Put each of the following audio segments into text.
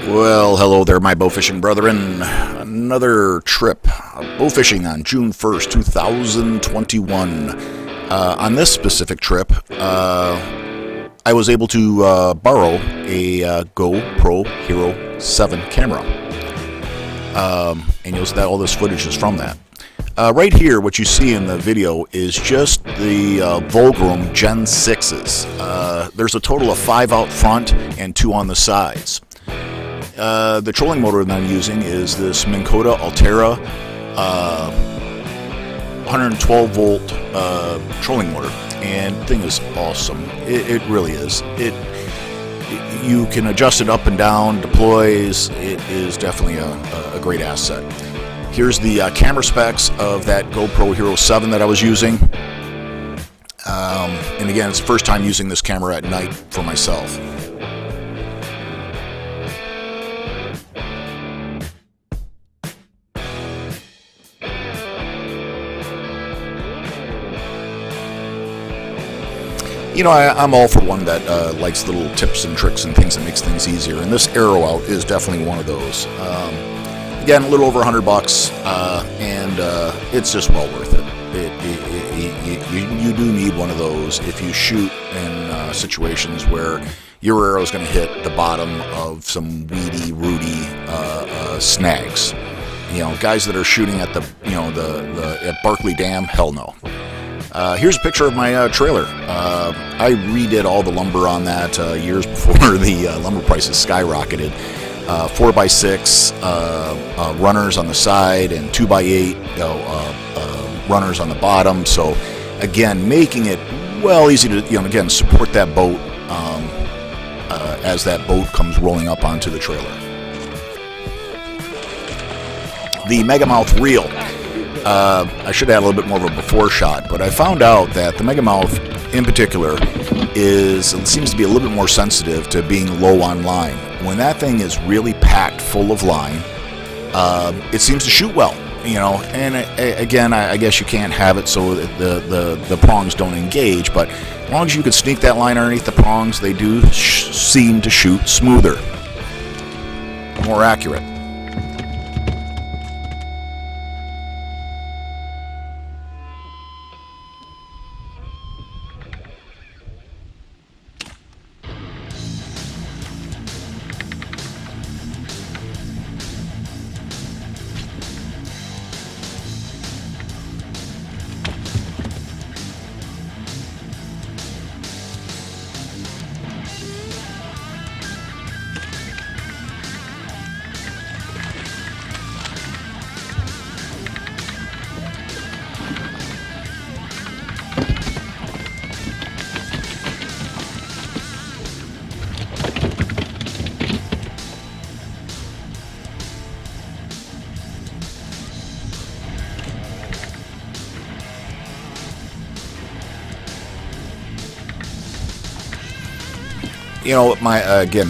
Well, hello there, my bowfishing brethren. Another trip, bowfishing on June 1st, 2021. On this specific trip, I was able to borrow a GoPro Hero 7 camera. And you'll see that all this footage is from that. Right here, what you see in the video is just the Volgrum Gen 6s. There's a total of 5 out front and 2 on the sides. The trolling motor that I'm using is this Minn Kota Altera 112 volt trolling motor, and the thing is awesome. It really is. You can adjust it up and down, deploys. It is definitely a great asset. Here's the camera specs of that GoPro Hero 7 that I was using. And again, it's the first time using this camera at night for myself. You know, I'm all for one that likes little tips and tricks and things that makes things easier, and this arrow out is definitely one of those. Again, a little over $100, and it's just well worth it. You do need one of those if you shoot in situations where your arrow is going to hit the bottom of some weedy, rooty snags. You know, guys that are shooting at the at Barkley Dam, hell no. Here's a picture of my trailer. I redid all the lumber on that years before the lumber prices skyrocketed. 4x6 runners on the side and 2x8 runners on the bottom. So again, making it well easy to again support that boat as that boat comes rolling up onto the trailer. The Megamouth reel. I should add a little bit more of a before shot, but I found out that the Megamouth in particular seems to be a little bit more sensitive to being low on line. When that thing is really packed full of line, it seems to shoot well, and again, I guess you can't have it so the prongs don't engage, but as long as you can sneak that line underneath the prongs, they do seem to shoot smoother, more accurate.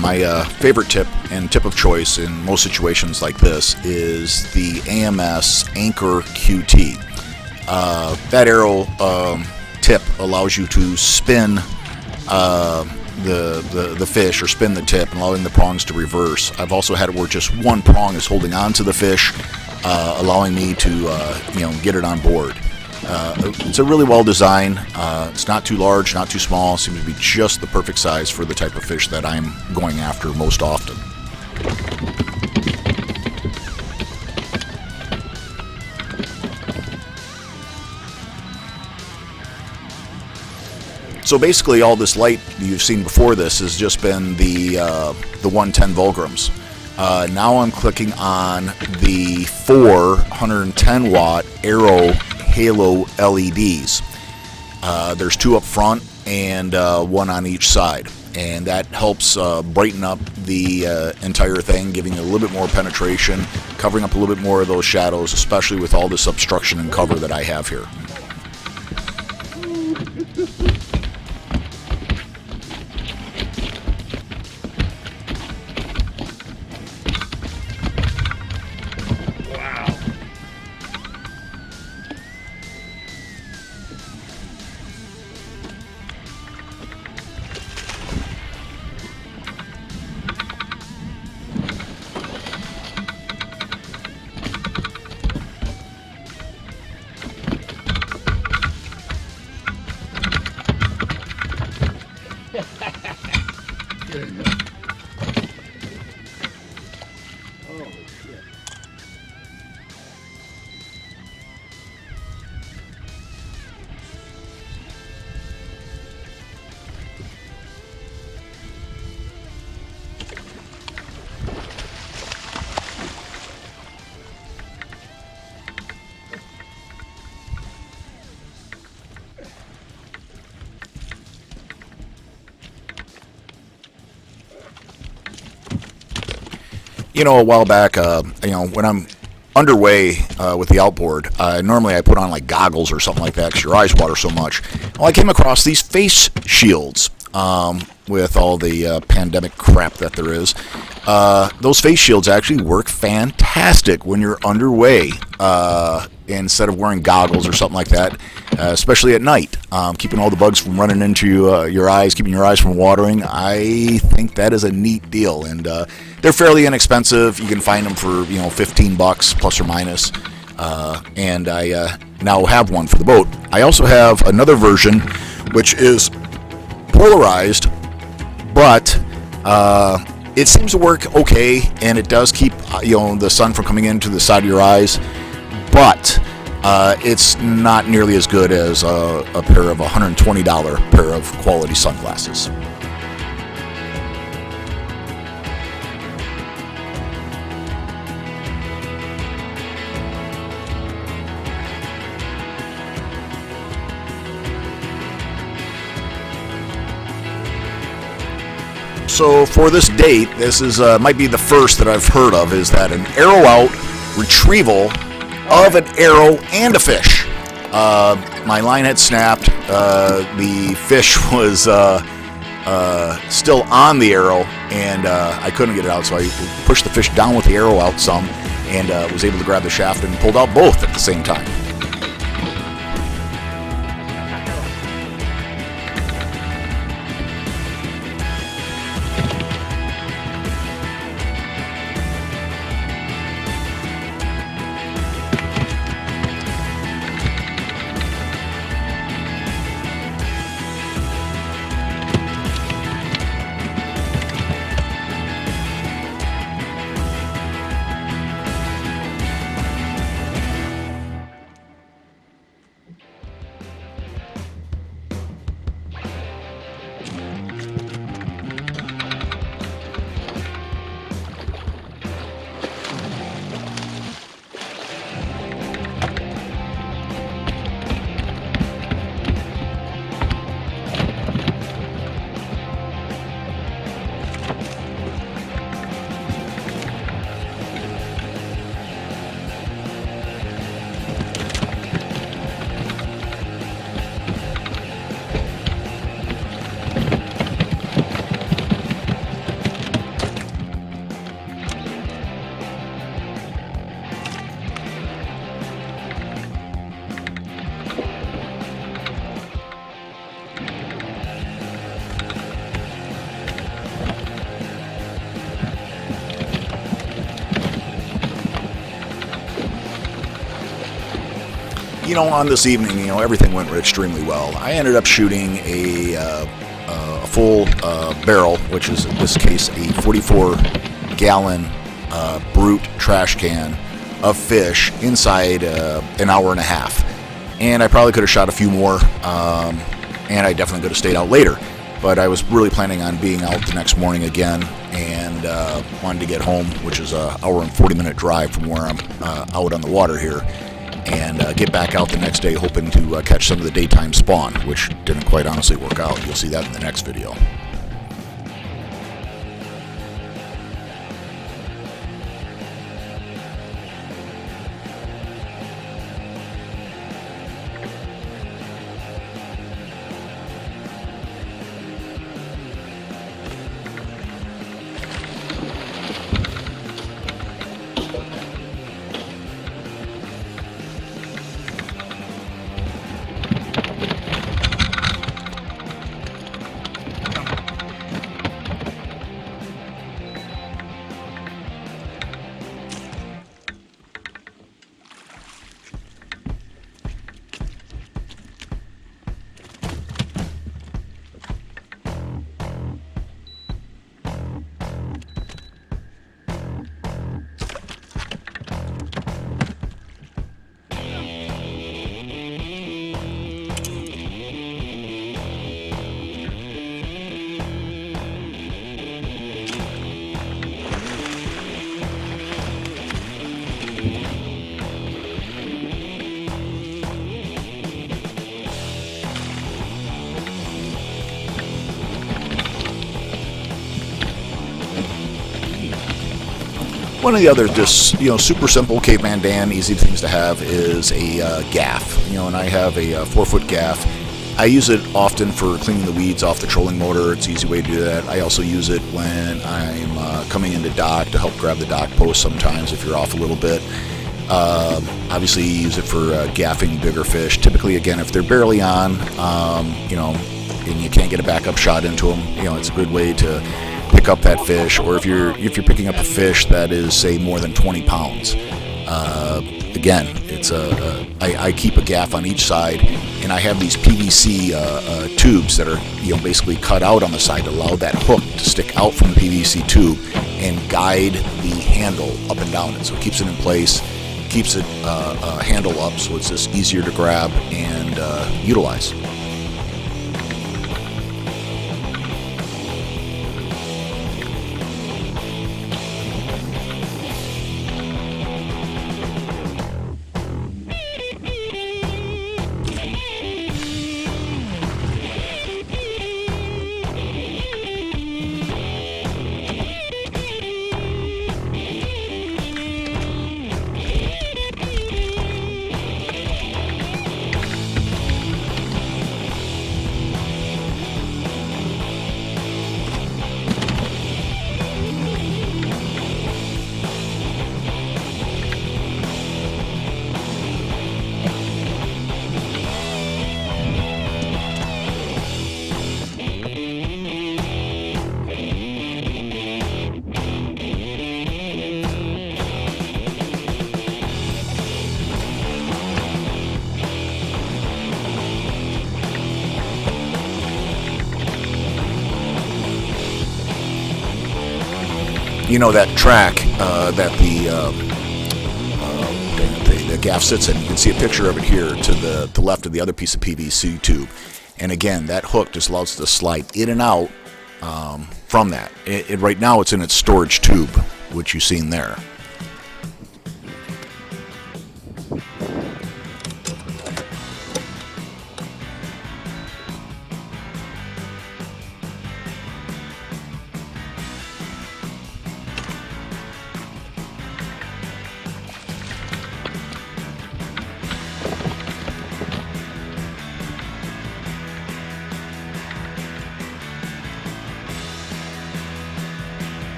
My favorite tip and tip of choice in most situations like this is the AMS Anchor QT. That arrow tip allows you to spin the fish, or spin the tip, allowing the prongs to reverse. I've also had it where just one prong is holding on to the fish, allowing me to get it on board. It's a really well designed. It's not too large, not too small. It seems to be just the perfect size for the type of fish that I'm going after most often. So basically, all this light you've seen before this has just been the 110 Volgrums. Now I'm clicking on the 110 watt Arrow Halo LEDs. There's 2 up front and 1 on each side, and that helps brighten up the entire thing, giving it a little bit more penetration, covering up a little bit more of those shadows, especially with all this obstruction and cover that I have here. A while back, when I'm underway with the outboard, normally I put on like goggles or something like that because your eyes water so much. Well, I came across these face shields with all the pandemic crap that there is. Those face shields actually work fantastic when you're underway instead of wearing goggles or something like that, especially at night, keeping all the bugs from running into your eyes, keeping your eyes from watering. I think that is a neat deal, and they're fairly inexpensive. You can find them for $15 plus or minus, and I now have one for the boat. I also have another version which is polarized, but it seems to work okay, and it does keep the sun from coming into the side of your eyes, but it's not nearly as good as a pair of $120 pair of quality sunglasses. So for this date, this is might be the first that I've heard of, is that an arrow out retrieval of an arrow and a fish. My line had snapped. The fish was still on the arrow, and I couldn't get it out, so I pushed the fish down with the arrow out some, and was able to grab the shaft and pulled out both at the same time. On this evening, everything went extremely well. I ended up shooting a full barrel, which is in this case a 44-gallon brute trash can of fish inside an hour and a half. And I probably could have shot a few more, and I definitely could have stayed out later. But I was really planning on being out the next morning again, and wanted to get home, which is an hour and 40-minute drive from where I'm out on the water here, and get back out the next day hoping to catch some of the daytime spawn, which didn't quite honestly work out. You'll see that in the next video. One of the other just, super simple caveman Dan, easy things to have is a gaff. And I have a 4-foot gaff. I use it often for cleaning the weeds off the trolling motor. It's an easy way to do that. I also use it when I'm coming into dock to help grab the dock post sometimes if you're off a little bit. Obviously, you use it for gaffing bigger fish. Typically, again, if they're barely on, and you can't get a backup shot into them, it's a good way to pick up that fish. Or if you're picking up a fish that is, say, more than 20 pounds. Again, it's I keep a gaff on each side, and I have these PVC tubes that are basically cut out on the side to allow that hook to stick out from the PVC tube and guide the handle up and down it. So it keeps it in place, keeps it handle up, so it's just easier to grab and utilize. That track that the gaff sits in. You can see a picture of it here to the left of the other piece of PVC tube. And again, that hook just allows it to slide in and out from that. Right now it's in its storage tube, which you've seen there.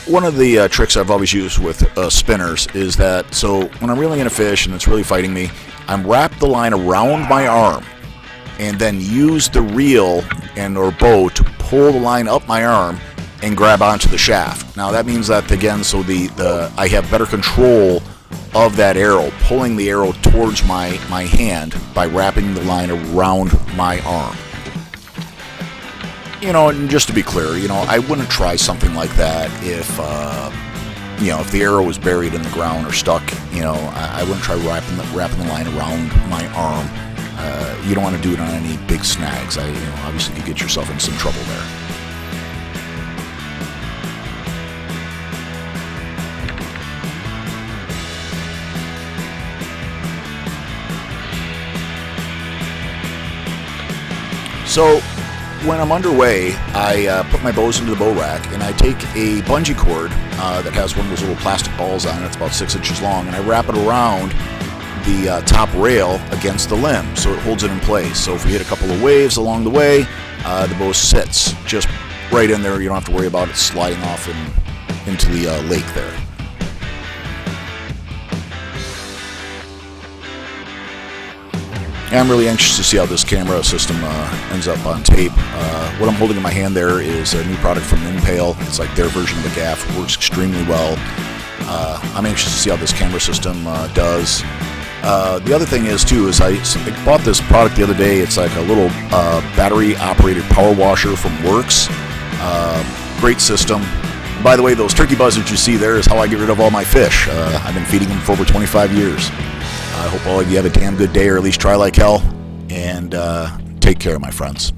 One of the tricks I've always used with spinners is that, so when I'm reeling in a fish and it's really fighting me, I'm wrap the line around my arm and then use the reel or bow to pull the line up my arm and grab onto the shaft. Now that means that, again, so I have better control of that arrow, pulling the arrow towards my hand by wrapping the line around my arm. And just to be clear, I wouldn't try something like that if the arrow was buried in the ground or stuck. I wouldn't try wrapping the line around my arm. You don't want to do it on any big snags. Obviously, you get yourself in some trouble there. So when I'm underway, I put my bows into the bow rack, and I take a bungee cord that has one of those little plastic balls on it. It's about 6 inches long, and I wrap it around the top rail against the limb so it holds it in place. So if we hit a couple of waves along the way, the bow sits just right in there. You don't have to worry about it sliding off into the lake there. I'm really anxious to see how this camera system ends up on tape. What I'm holding in my hand there is a new product from Impale. It's like their version of the gaff. It works extremely well. I'm anxious to see how this camera system does. The other thing is, too, is I bought this product the other day. It's like a little battery-operated power washer from Works. Great system. By the way, those turkey buzzards you see there is how I get rid of all my fish. I've been feeding them for over 25 years. I hope all of you have a damn good day, or at least try like hell, and take care, my friends.